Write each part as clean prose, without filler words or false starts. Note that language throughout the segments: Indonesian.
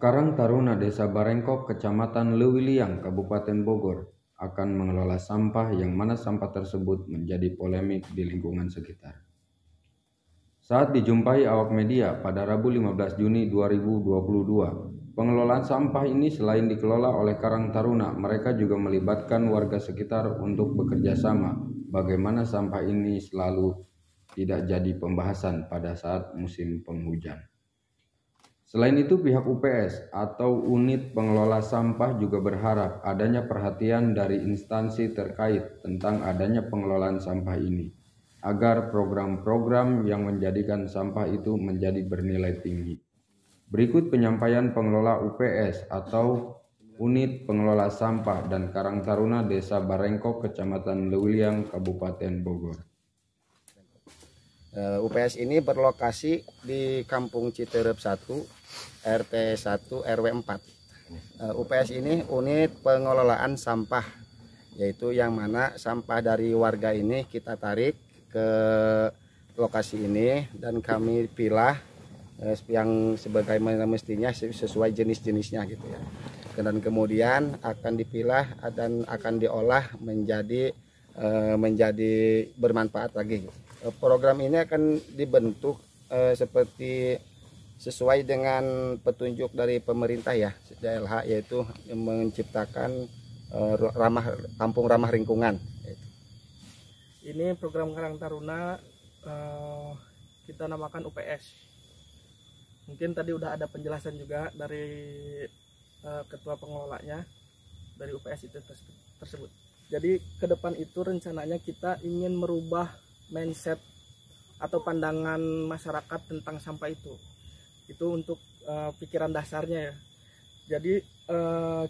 Karang Taruna Desa Barengkok, Kecamatan Leuwiliang, Kabupaten Bogor, akan mengelola sampah yang mana sampah tersebut menjadi polemik di lingkungan sekitar. Saat dijumpai awak media pada Rabu 15 Juni 2022, pengelolaan sampah ini selain dikelola oleh Karang Taruna, mereka juga melibatkan warga sekitar untuk bekerja sama bagaimana sampah ini selalu tidak jadi pembahasan pada saat musim penghujan. Selain itu, pihak UPS atau Unit Pengelola Sampah juga berharap adanya perhatian dari instansi terkait tentang adanya pengelolaan sampah ini, agar program-program yang menjadikan sampah itu menjadi bernilai tinggi. Berikut penyampaian pengelola UPS atau Unit Pengelola Sampah dan Karang Taruna Desa Barengkok, Kecamatan Leuwiliang, Kabupaten Bogor. UPS ini berlokasi di Kampung Citerep 1, RT 1, RW 4. UPS ini unit pengelolaan sampah, yaitu yang mana sampah dari warga ini kita tarik ke lokasi ini dan kami pilah yang sebagaimana mestinya sesuai jenis-jenisnya gitu ya. Dan kemudian akan dipilah dan akan diolah menjadi bermanfaat lagi. Program ini akan dibentuk seperti sesuai dengan petunjuk dari pemerintah ya, DLH, yaitu menciptakan kampung ramah lingkungan. Ini program Karang Taruna kita namakan UPS. Mungkin tadi udah ada penjelasan juga dari ketua pengelolanya dari UPS itu tersebut. Jadi ke depan itu rencananya kita ingin merubah mindset atau pandangan masyarakat tentang sampah itu untuk pikiran dasarnya ya. Jadi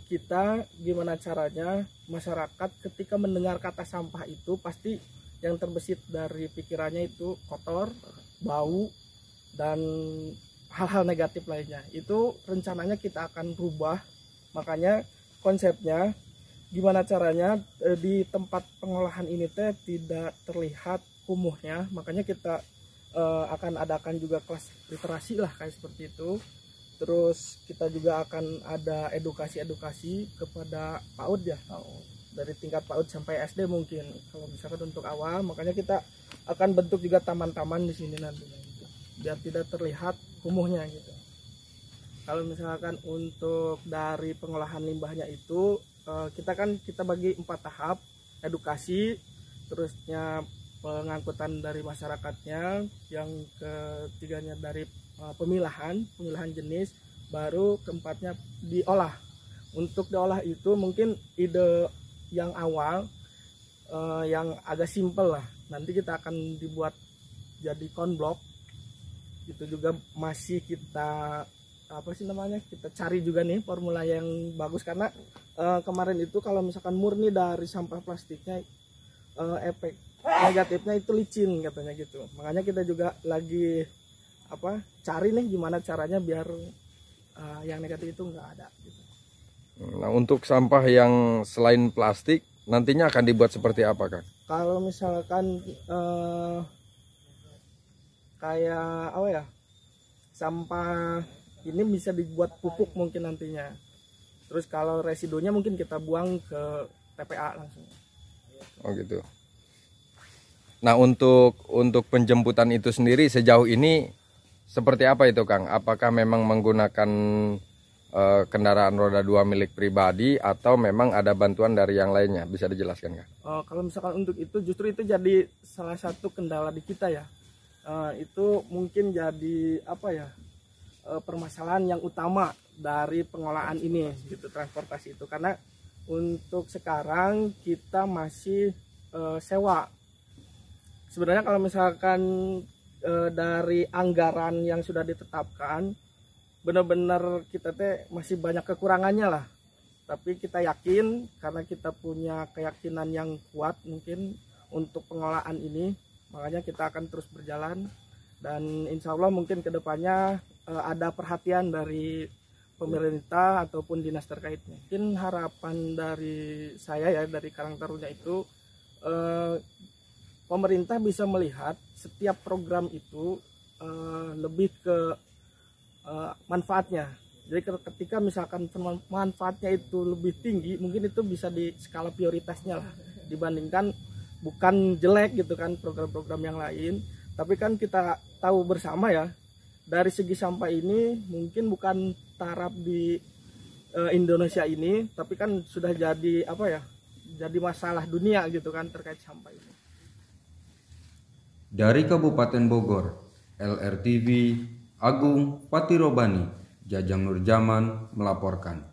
kita gimana caranya masyarakat ketika mendengar kata sampah itu pasti yang terbesit dari pikirannya itu kotor, bau, dan hal-hal negatif lainnya. Itu rencananya kita akan rubah, makanya konsepnya gimana caranya di tempat pengolahan ini tidak terlihat kumuhnya, makanya kita akan adakan juga kelas literasi lah kayak seperti itu. Terus kita juga akan ada edukasi kepada PAUD ya, dari tingkat PAUD sampai SD mungkin kalau misalkan untuk awal, makanya kita akan bentuk juga taman-taman di sini nantinya gitu, biar tidak terlihat kumuhnya gitu. Kalau misalkan untuk dari pengolahan limbahnya itu kita bagi 4 tahap: edukasi, terusnya pengangkutan dari masyarakatnya, yang ketiganya dari pemilahan jenis, baru keempatnya diolah. Untuk diolah itu mungkin ide yang awal yang agak simpel lah, nanti kita akan dibuat jadi konblok. Itu juga masih kita kita cari juga nih formula yang bagus, karena kemarin itu kalau misalkan murni dari sampah plastiknya efek negatifnya itu licin katanya gitu. Makanya kita juga lagi cari nih gimana caranya biar yang negatif itu nggak ada gitu. Nah, untuk sampah yang selain plastik nantinya akan dibuat seperti apa, Kang? Kalau misalkan kayak sampah ini bisa dibuat pupuk mungkin nantinya. Terus kalau residunya mungkin kita buang ke TPA langsung. Oh gitu. Nah, untuk penjemputan itu sendiri sejauh ini seperti apa itu, Kang? Apakah memang menggunakan kendaraan roda 2 milik pribadi atau memang ada bantuan dari yang lainnya? Bisa dijelaskan, Kang? Kalau misalkan untuk itu justru itu jadi salah satu kendala di kita ya. Itu mungkin jadi permasalahan yang utama dari pengolahan ini gitu, transportasi itu, karena untuk sekarang kita masih sewa. Sebenarnya kalau misalkan dari anggaran yang sudah ditetapkan, benar-benar kita masih banyak kekurangannya lah. Tapi kita yakin karena kita punya keyakinan yang kuat mungkin untuk pengolahan ini, makanya kita akan terus berjalan, dan insya Allah mungkin kedepannya ada perhatian dari pemerintah ataupun dinas terkaitnya. Mungkin harapan dari saya ya, dari Karang Taruna itu pemerintah bisa melihat setiap program itu lebih ke manfaatnya. Jadi ketika misalkan manfaatnya itu lebih tinggi, mungkin itu bisa di skala prioritasnya lah, dibandingkan bukan jelek gitu kan program-program yang lain. Tapi kan kita tahu bersama ya, dari segi sampah ini mungkin bukan taraf di Indonesia ini, tapi kan sudah jadi apa ya, jadi masalah dunia gitu kan terkait sampah ini. Dari Kabupaten Bogor, LRTV, Agung Patirobani, Jajang Nurjaman melaporkan.